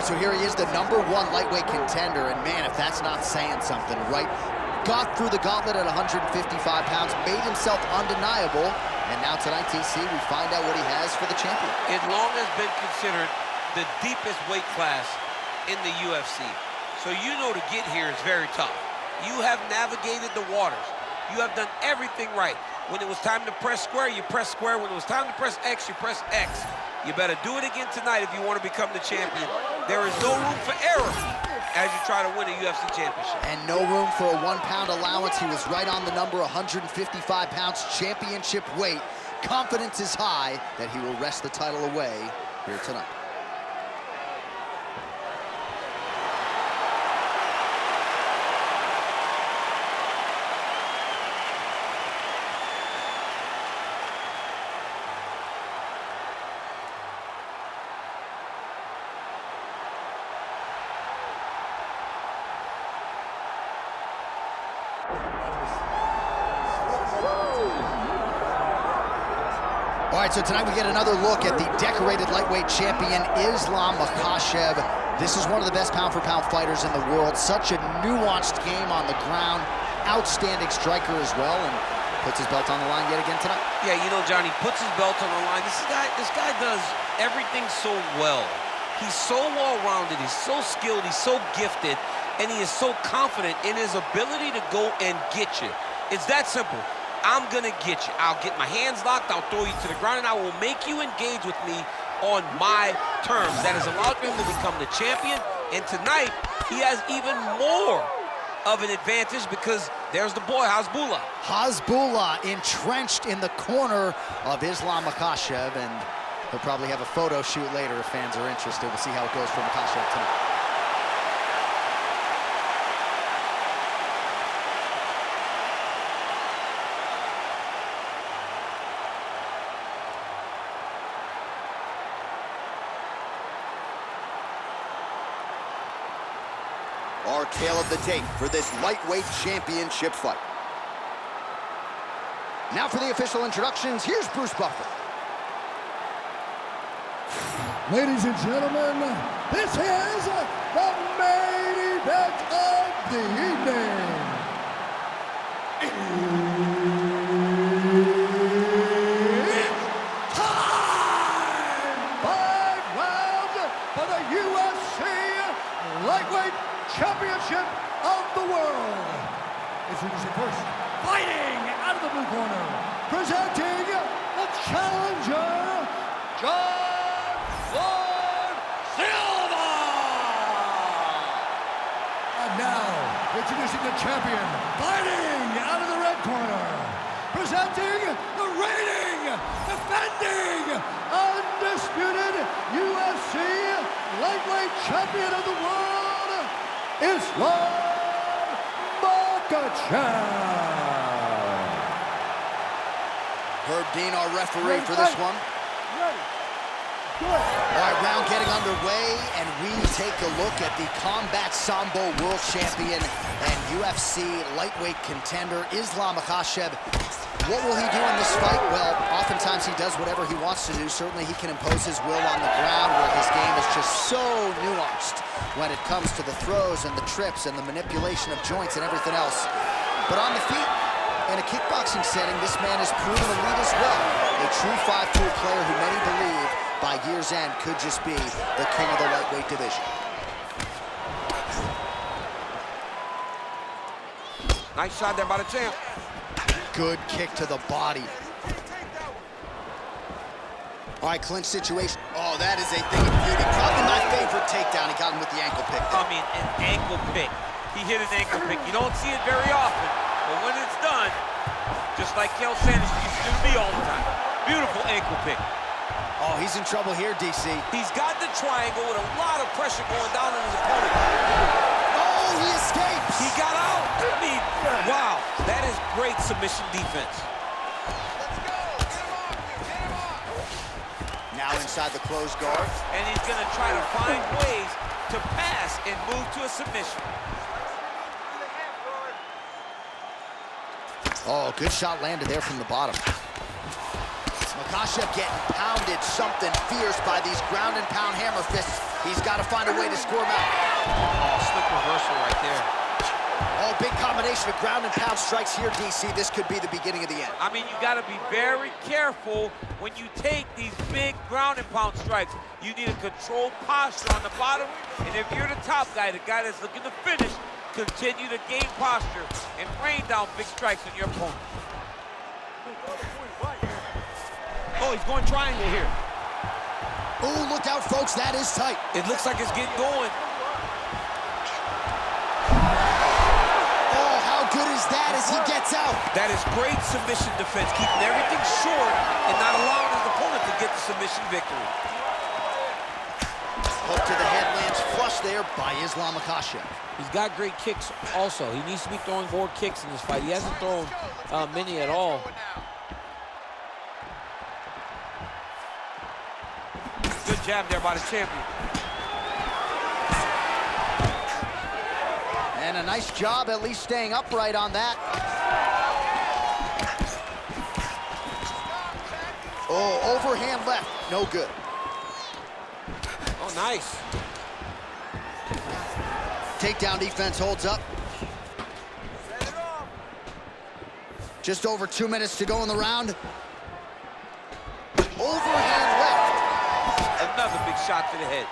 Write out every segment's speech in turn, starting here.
right, so here he is, the #1 lightweight contender, and man, if that's not saying something, right? Got through the gauntlet at 155 pounds, made himself undeniable, and now tonight, TC, we find out what he has for the champion. It long has been considered the deepest weight class in the UFC. So you know to get here is very tough. You have navigated the waters. You have done everything right. When it was time to press square, you press square. When it was time to press X, you press X. You better do it again tonight if you want to become the champion. There is no room for error as you try to win a UFC championship. And no room for a 1-pound allowance. He was right on the number, 155 pounds, championship weight. Confidence is high that he will wrest the title away here tonight. All right, so tonight we get another look at the decorated lightweight champion, Islam Makhachev. This is one of the best pound-for-pound fighters in the world. Such a nuanced game on the ground. Outstanding striker as well, and puts his belt on the line yet again tonight. Yeah, you know, Johnny, puts his belt on the line. This guy does everything so well. He's so well-rounded, he's so skilled, he's so gifted, and he is so confident in his ability to go and get you. It's that simple. I'm gonna get you. I'll get my hands locked, I'll throw you to the ground, and I will make you engage with me on my terms. That has allowed him to become the champion, and tonight, he has even more of an advantage because there's the boy, Hasbullah. Hasbullah entrenched in the corner of Islam Makhachev, and he'll probably have a photo shoot later if fans are interested. We'll see how it goes for Makhachev tonight. Our tale of the tape for this lightweight championship fight. Now for the official introductions, here's Bruce Buffer. Ladies and gentlemen, this is the main event of the evening. It's time! 5 rounds for the UFC lightweight championship of the world. Introducing first, fighting out of the blue corner, presenting the challenger, Silva! And now, introducing the champion, fighting out of the red corner, presenting the reigning, defending, undisputed UFC lightweight champion of the world, Islam Makhachev. Herb Dean, our referee for this one. All right, round getting underway, and we take a look at the Combat Sambo world champion and UFC lightweight contender, Islam Makhachev. What will he do in this fight? Well, oftentimes he does whatever he wants to do. Certainly he can impose his will on the ground, where his game is just so nuanced when it comes to the throws and the trips and the manipulation of joints and everything else. But on the feet, in a kickboxing setting, this man has proven elite as well. A true 5-tool player who many believe by year's end could just be the king of the lightweight division. Nice shot there by the champ. Good kick to the body. All right, clinch situation. Oh, that is a thing of beauty. Probably my favorite takedown. He got him with the ankle pick there. I mean, an ankle pick. He hit an ankle pick. You don't see it very often, but when it's done, just like Kel Sanders used to do to me all the time. Beautiful ankle pick. Oh, he's in trouble here, DC. He's got the triangle with a lot of pressure going down on his opponent. Oh, he escapes. He got out. I mean, wow, that is great submission defense. Now inside the closed guard. And he's gonna try to find ways to pass and move to a submission. Oh, good shot landed there from the bottom. Makhachev getting pounded something fierce by these ground and pound hammer fists. He's got to find a way to score him out. Oh, slick reversal right there. Oh, big combination of ground and pound strikes here, DC. This could be the beginning of the end. I mean, you got to be very careful when you take these big ground and pound strikes. You need a controlled posture on the bottom, and if you're the top guy, the guy that's looking to finish, continue to gain posture and rain down big strikes on your opponent. Oh, he's going triangle here. Oh, look out, folks. That is tight. It looks like it's getting going. Oh, how good is that as he gets out? That is great submission defense, keeping everything short and not allowing his opponent to get the submission victory. Hook to the head lands flush there by Islam Makhachev. He's got great kicks also. He needs to be throwing more kicks in this fight. He hasn't thrown many at all. Good jab there by the champion. And a nice job at least staying upright on that. Oh, overhand left, no good. Oh, nice. Takedown defense holds up. Just over 2 minutes to go in the round. Overhand left. Another big shot to the head.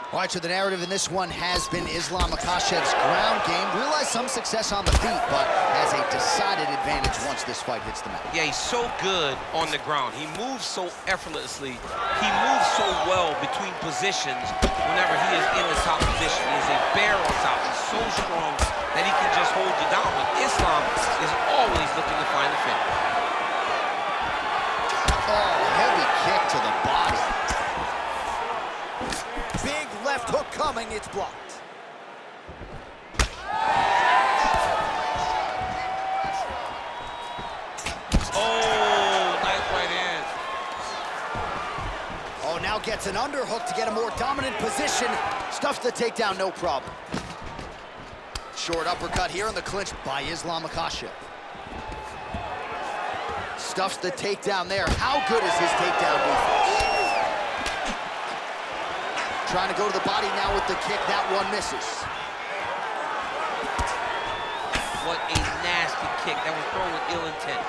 All right, so the narrative in this one has been Islam Makhachev's ground game. Realized some success on the feet, but has a decided advantage once this fight hits the mat. Yeah, he's so good on the ground. He moves so effortlessly. He moves so well between positions whenever he is in the top position. He is a bear on top. He's so strong that he can just hold you down. But Islam is always looking to find the finish. Oh, heavy kick to the body. Big left hook coming, it's blocked. Oh, nice right hand. Oh, now gets an underhook to get a more dominant position. Stuffs the takedown, no problem. Short uppercut here in the clinch by Islam Makhachev. Stuffs the takedown there. How good is his takedown defense? Trying to go to the body now with the kick. That one misses. What a nasty kick. That was thrown with ill intent.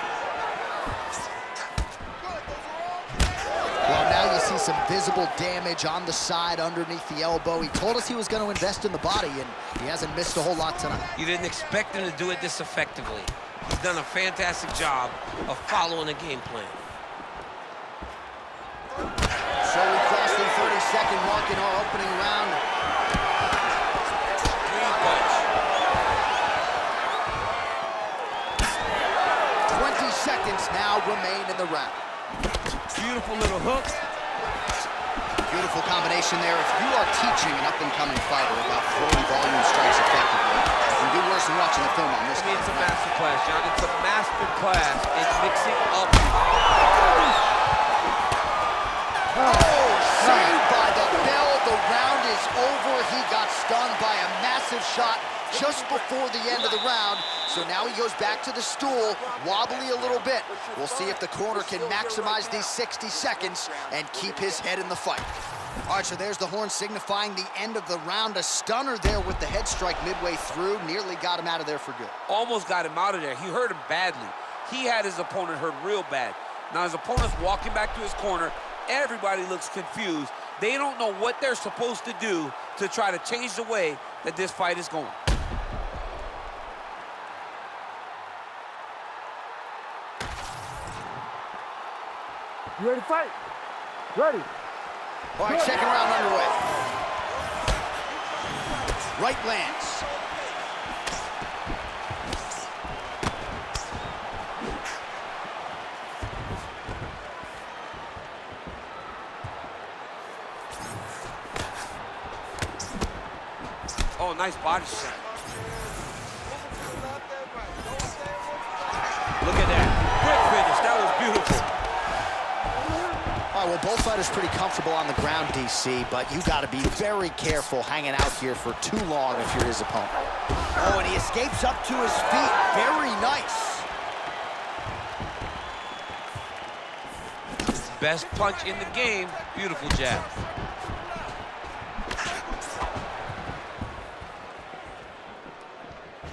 Well, now you see some visible damage on the side underneath the elbow. He told us he was going to invest in the body, and he hasn't missed a whole lot tonight. You didn't expect him to do it this effectively. He's done a fantastic job of following a game plan. So we crossed the 30-second mark in our opening round. Clean punch. 20 seconds now remain in the round. Beautiful little hook. Beautiful combination there. If you are teaching an up-and-coming fighter about throwing volume strikes effectively, you can do worse than watching the film on this. I mean, it's a master class, John. It's a master class in mixing up. Oh, saved by the bell. The round is over. He got stunned by a massive shot just before the end of the round. So now he goes back to the stool, wobbly a little bit. We'll see if the corner can maximize these 60 seconds and keep his head in the fight. All right, so there's the horn signifying the end of the round. A stunner there with the head strike midway through. Nearly got him out of there for good. Almost got him out of there. He hurt him badly. He had his opponent hurt real bad. Now his opponent's walking back to his corner. Everybody looks confused. They don't know what they're supposed to do to try to change the way that this fight is going. You ready to fight? Ready. All right, second round underway. Right lands. Oh, nice body shot. Look at that. Quick finish. That was beautiful. All right, well, both fighters pretty comfortable on the ground, DC, but you got to be very careful hanging out here for too long if you're his opponent. Oh, and he escapes up to his feet. Very nice. best punch in the game. Beautiful jab.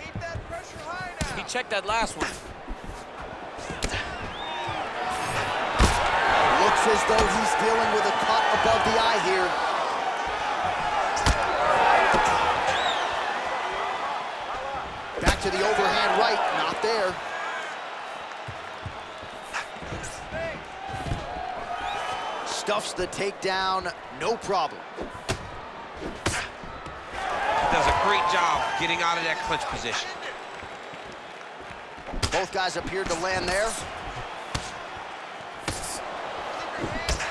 Keep that pressure high now. He checked that last one. Looks as though he's dealing with a cut above the eye here. Back to the overhand right, not there. Stuffs the takedown, no problem. He does a great job getting out of that clinch position. Both guys appeared to land there.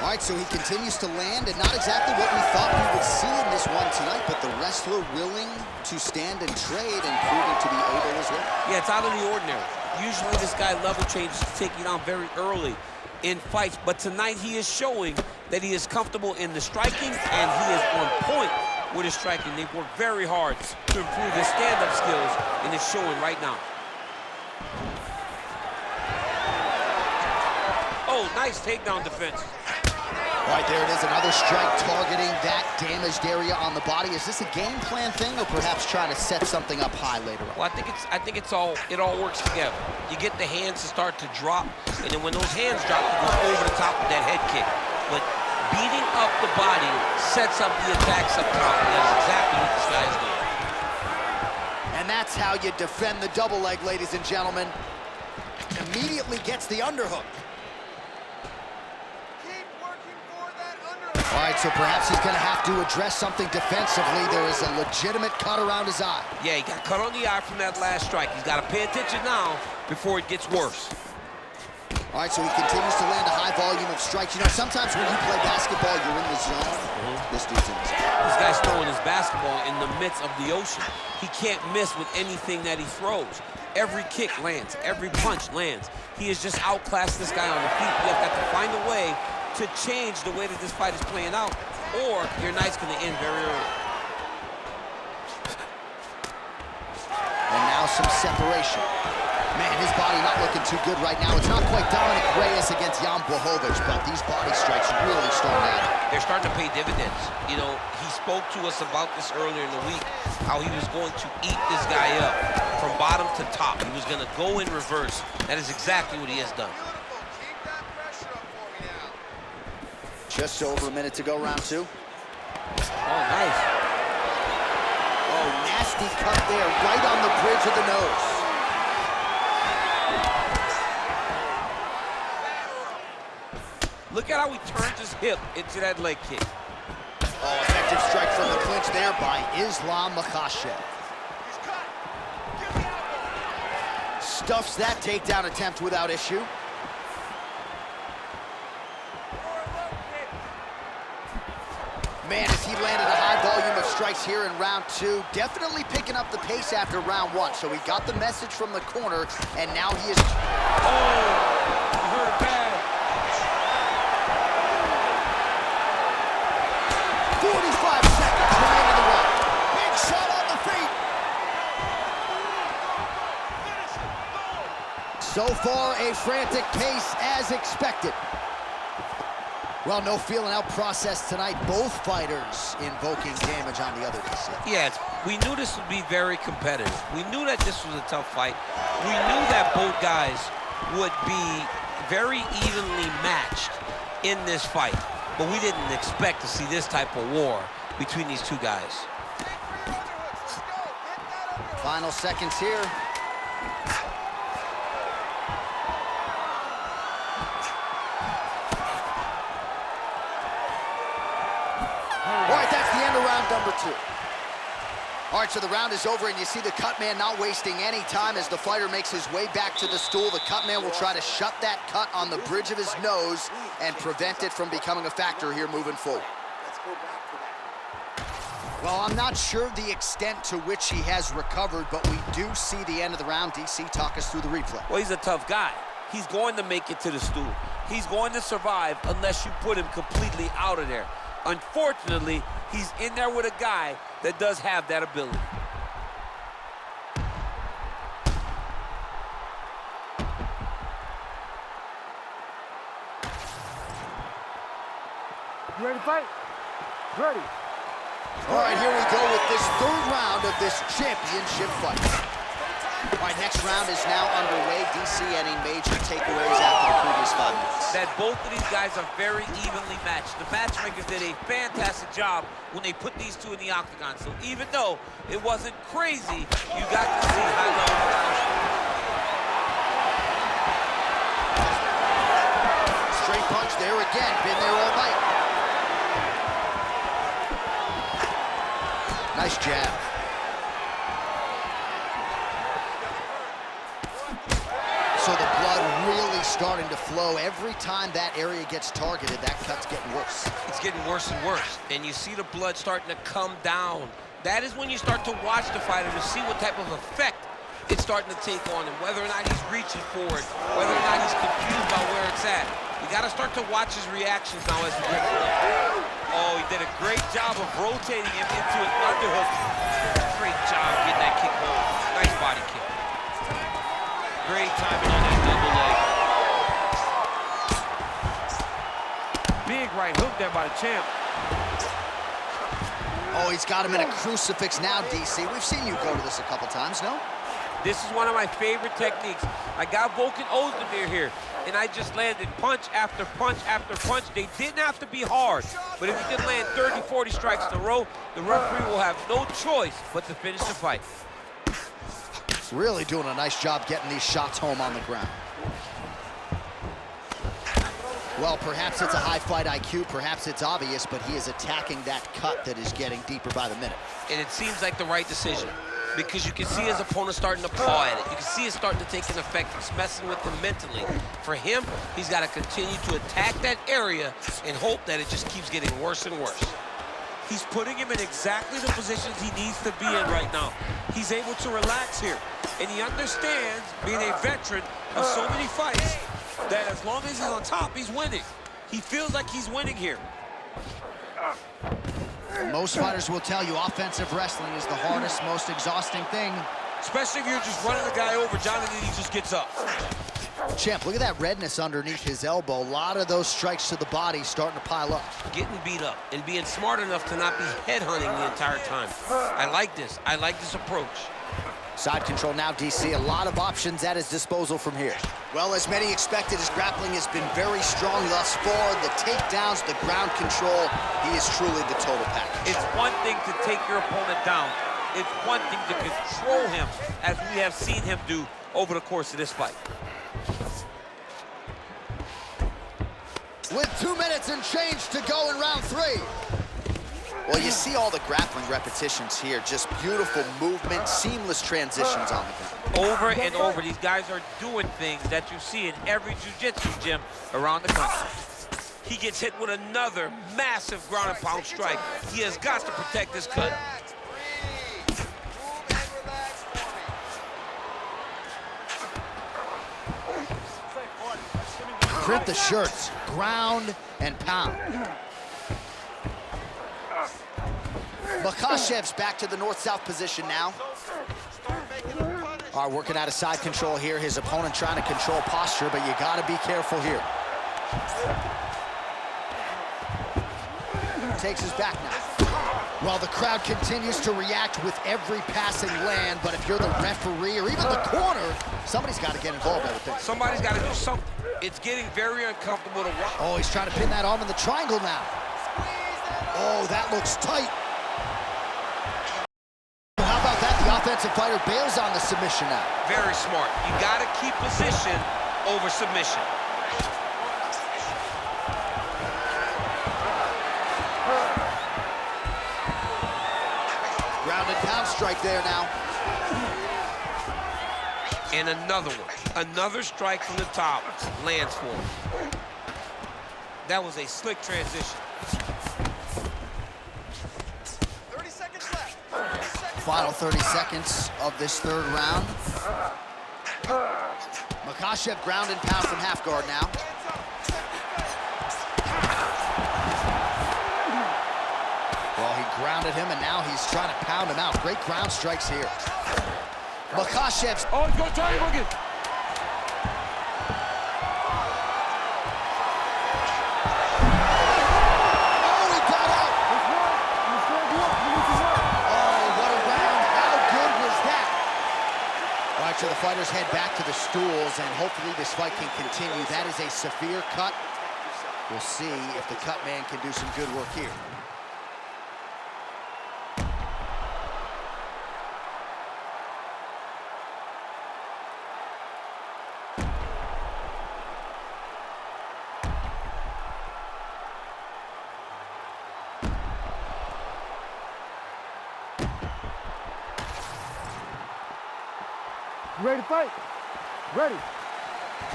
All right, so he continues to land, and not exactly what we thought we would see in this one tonight, but the wrestler willing to stand and trade and proving to be able as well. Yeah, it's out of the ordinary. Usually this guy level changes to take you down very early in fights, but tonight he is showing that he is comfortable in the striking, and he is on point with his striking. They've worked very hard to improve his stand-up skills, and it's showing right now. Oh, nice takedown defense. All right, there it is, another strike targeting that damaged area on the body. Is this a game plan thing, or perhaps trying to set something up high later on? Well, I think it all works together. You get the hands to start to drop, and then when those hands drop, you go over the top of that head kick. But beating up the body sets up the attacks up top. That's exactly what this guy is doing. And that's how you defend the double leg, ladies and gentlemen. Immediately gets the underhook. All right, so perhaps he's going to have to address something defensively. There is a legitimate cut around his eye. Yeah, he got cut on the eye from that last strike. He's got to pay attention now before it gets worse. All right, so he continues to land a high volume of strikes. You know, sometimes when you play basketball, you're in the zone. This dude's in the zone. This guy's throwing his basketball in the midst of the ocean. He can't miss with anything that he throws. Every kick lands. Every punch lands. He has just outclassed this guy on the feet. You have got to find a way to change the way that this fight is playing out, or your night's going to end very early. And now some separation. Man, his body not looking too good right now. It's not quite Dominic Reyes against Jan Blachowicz, but these body strikes really starting out. They're starting to pay dividends. You know, he spoke to us about this earlier in the week, how he was going to eat this guy up from bottom to top. He was going to go in reverse. That is exactly what he has done. Just over a minute to go, round two. Oh, nice. Oh, nasty cut there, right on the bridge of the nose. Look at how he turned his hip into that leg kick. Oh, effective strike from the clinch there by Islam Makhachev. Stuffs that takedown attempt without issue. Man, as he landed a high volume of strikes here in round two, definitely picking up the pace after round one. So he got the message from the corner, and now he is... Oh, he hurt it bad. 45 seconds remaining in the round. Big shot on the feet. So far, a frantic pace as expected. Well, no feeling out process tonight. Both fighters invoking damage on the other DC. Yeah, we knew this would be very competitive. We knew that this was a tough fight. We knew that both guys would be very evenly matched in this fight. But we didn't expect to see this type of war between these two guys. Final seconds here. All right, that's the end of round number two. All right, so the round is over, and you see the cut man not wasting any time as the fighter makes his way back to the stool. The cut man will try to shut that cut on the bridge of his nose and prevent it from becoming a factor here moving forward. Well, I'm not sure the extent to which he has recovered, but we do see the end of the round. DC, talk us through the replay. Well, he's a tough guy. He's going to make it to the stool. He's going to survive unless you put him completely out of there. Unfortunately, he's in there with a guy that does have that ability. ready to fight? Ready. All right, here we go with this third round of this championship fight. All right, next round is now underway. DC, any major takeaways after the previous 5 minutes? That both of these guys are very evenly matched. The matchmakers did a fantastic job when they put these two in the octagon. So even though it wasn't crazy, you got to see high level. Straight punch there again. Been there all night. Nice jab. So the blood really starting to flow. Every time that area gets targeted, that cut's getting worse. It's getting worse and worse. And you see the blood starting to come down. That is when you start to watch the fighter to see what type of effect it's starting to take on him, whether or not he's reaching forward, whether or not he's confused about where it's at. You got to start to watch his reactions now as we get to it. Oh, he did a great job of rotating him into an underhook. Great job getting that kick home. Nice body kick. Great timing on that double leg. Big right hook there by the champ. Oh, he's got him in a crucifix now, DC. We've seen you go to this a couple times, no? This is one of my favorite techniques. I got Volkan Ozdemir here, and I just landed punch after punch after punch. They didn't have to be hard, but if you can land 30, 40 strikes in a row, the referee will have no choice but to finish the fight. Really doing a nice job getting these shots home on the ground. Well, perhaps it's a high fight IQ, perhaps it's obvious, but he is attacking that cut that is getting deeper by the minute. And it seems like the right decision, because you can see his opponent starting to paw at it. You can see it starting to take an effect. It's messing with him mentally. For him, he's got to continue to attack that area and hope that it just keeps getting worse and worse. He's putting him in exactly the positions he needs to be in right now. He's able to relax here, and he understands, being a veteran of so many fights, that as long as he's on top, he's winning. He feels like he's winning here. Most fighters will tell you offensive wrestling is the hardest, most exhausting thing. Especially if you're just running the guy over, Jonathan, he just gets up. Champ, look at that redness underneath his elbow. A lot of those strikes to the body starting to pile up. Getting beat up and being smart enough to not be headhunting the entire time. I like this. I like this approach. Side control now, DC. A lot of options at his disposal from here. Well, as many expected, his grappling has been very strong thus far. The takedowns, the ground control, he is truly the total package. It's one thing to take your opponent down. It's one thing to control him, as we have seen him do over the course of this fight. With 2 minutes and change to go in round 3. Well, you see all the grappling repetitions here. Just beautiful movement, seamless transitions on the ground. Over and over, these guys are doing things that you see in every jiu-jitsu gym around the country. He gets hit with another massive ground and pound strike. He has got to protect this cut. Print the shirts, ground and pound. Makhachev's back to the north-south position now. All right, working out of side control here. His opponent trying to control posture, but you got to be careful here. Takes his back now. Well, the crowd continues to react with every passing land, but if you're the referee or even the corner, somebody's got to get involved, I would think. Somebody's got to do something. It's getting very uncomfortable to watch. Oh, he's trying to pin that arm in the triangle now. Oh, that looks tight. How about that? The offensive fighter bails on the submission now. Very smart. You got to keep position over submission. Ground and pound strike there now. And another one. Another strike from the top lands for him. That was a slick transition. 30 seconds left. Final 30 seconds of this third round. Makhachev ground and pound from half guard now. Well, he grounded him, and now he's trying to pound him out. Great ground strikes here. Makhachev's... Oh, he's gonna try him again. Oh, right, so the fighters head back to the stools, and hopefully this fight can continue. That is a severe cut. We'll see if the cut man can do some good work here. Ready to fight? Ready.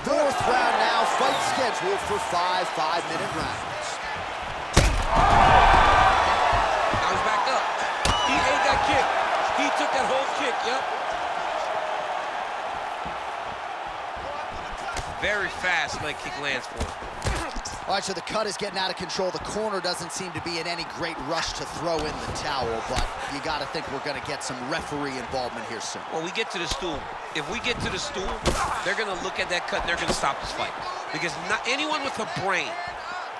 Fourth round now, fight scheduled for 5 5-minute rounds. Now he's back up. He ate that kick. He took that whole kick, yep. Very fast leg kick lands for him. All right, so the cut is getting out of control. The corner doesn't seem to be in any great rush to throw in the towel, but you got to think we're going to get some referee involvement here soon. Well, we get to the stool. If we get to the stool, they're going to look at that cut and they're going to stop this fight. Because not anyone with a brain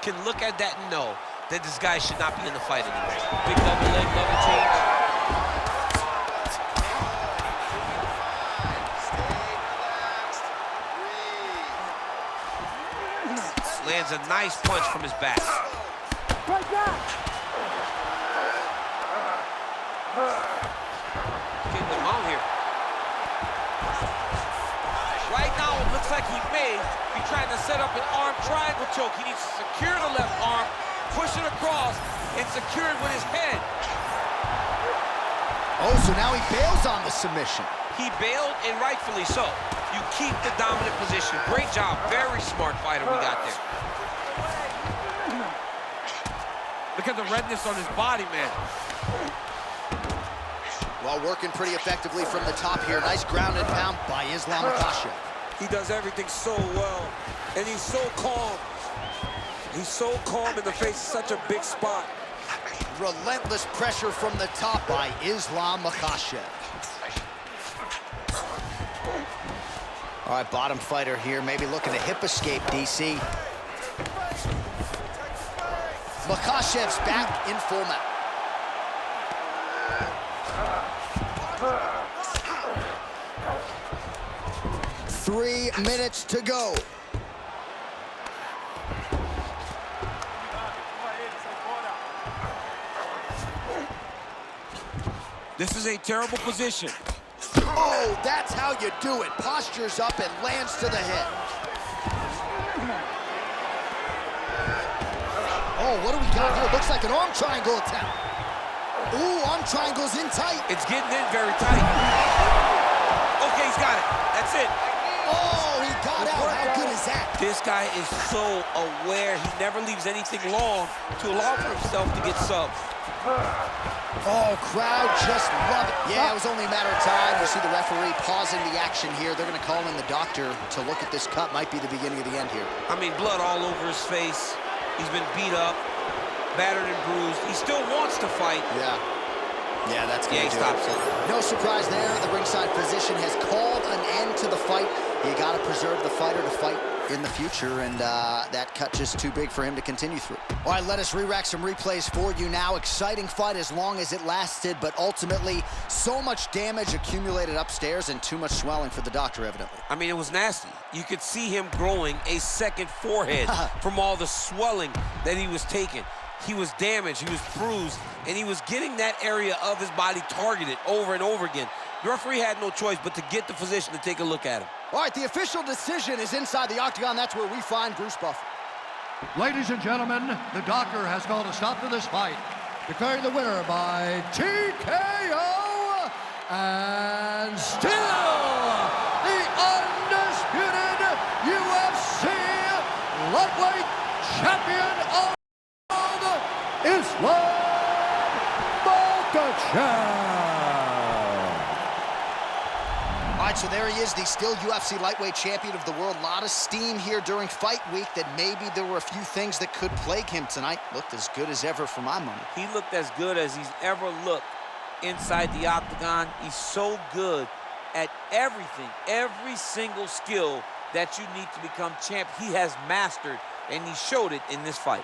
can look at that and know that this guy should not be in the fight anymore. Big double leg, double change. Lands a nice punch from his back. Right back. Getting them out here. Right now, it looks like he may be trying to set up an arm triangle choke. He needs to secure the left arm, push it across, and secure it with his head. Oh, so now he bails on the submission. He bailed, and rightfully so. You keep the dominant position. Great job. Very smart fighter we got there. Look at the redness on his body, man. Well, working pretty effectively from the top here. Nice ground and pound by Islam Makhachev. He does everything so well, and he's so calm. He's so calm in the face of such a big spot. Relentless pressure from the top by Islam Makhachev. All right, bottom fighter here, maybe looking to hip escape, DC. Makhachev's back in full mount. Three minutes to go. This is a terrible position. Oh, that's how you do it. Postures up and lands to the head. Oh, what do we got here? Looks like an arm triangle attempt. Ooh, arm triangle's in tight. It's getting in very tight. Okay, he's got it. That's it. Oh, he got out. How good is that? This guy is so aware. He never leaves anything long to allow for himself to get subbed. Oh, crowd just love it. Yeah, it was only a matter of time. You see the referee pausing the action here. They're going to call in the doctor to look at this cut. Might be the beginning of the end here. I mean, blood all over his face. He's been beat up, battered and bruised. He still wants to fight. Yeah, that's going to do stops it. No surprise there. The ringside physician has called an end to the fight. You got to preserve the fighter to fight in the future, and that cut just too big for him to continue through. All right, let us re-rack some replays for you now. Exciting fight as long as it lasted, but ultimately so much damage accumulated upstairs and too much swelling for the doctor, evidently. I mean, it was nasty. You could see him growing a second forehead from all the swelling that he was taking. He was damaged, he was bruised, and he was getting that area of his body targeted over and over again. The referee had no choice but to get the physician to take a look at him. All right, the official decision is inside the octagon. That's where we find Bruce Buffer. Ladies and gentlemen, the doctor has called a stop to this fight, declaring the winner by TKO, and still the undisputed UFC lightweight champion of the world, Islam Makhachev. All right, so there he is, the still UFC lightweight champion of the world. A lot of steam here during fight week that maybe there were a few things that could plague him tonight. Looked as good as ever for my money. He looked as good as he's ever looked inside the octagon. He's so good at everything, every single skill that you need to become champ. He has mastered, and he showed it in this fight.